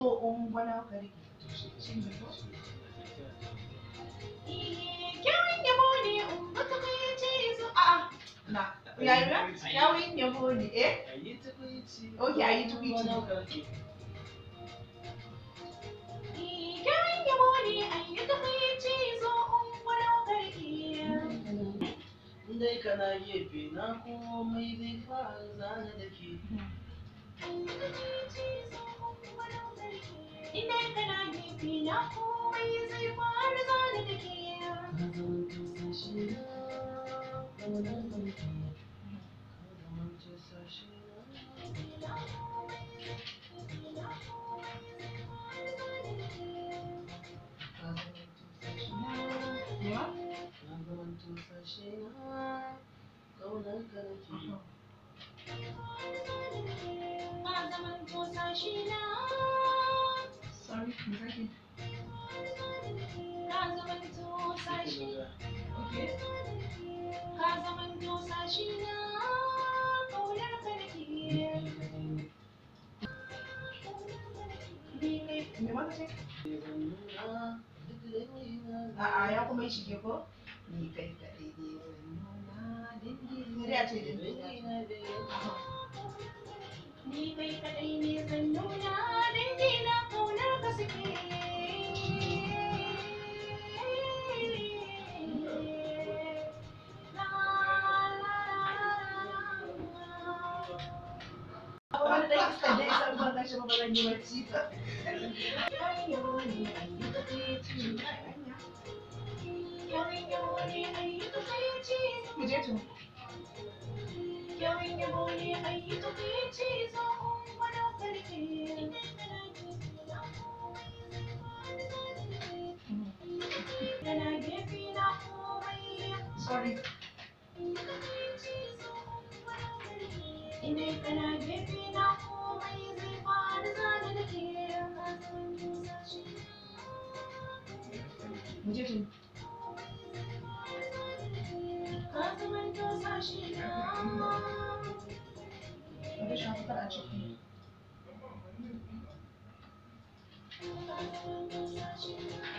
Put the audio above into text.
ungwana ka rike shi ne ko kyawun yabo ne in baka kai ce zo a na kyawun yabo ne okay ayi tukwici kyawun yabo ne ayi tukwici zo ungwana ka rike dai kana gefe na komai zai fara zana da ke ina kana gefe na komai zai fara zana da ke Sorry, exactly. Ka zamanto sashi, okay. Ka zamanto sashi na ƙaunar ka nake. Me ma ka ce? A'a ya kuma yi shige ko? Ni kai kaɗai ne zan nuna dindin. Sai a ce dindin. Ni kai kaɗai ne zan nuna dindin na ƙaunar ka suke. Wani ɗan iska dai san ban gashi ba zan yi bacci ba. Mu je to. Kyawun yabo ne ayi tukwici zo ungwana ka rike. Kana gefe na komai. Sorry. Ina kana gefe na komai zai fara zana da ke. Mu je to. Ka zamanto sashi na. Wata shafi kar a ciki. Ka zamanto sashi na.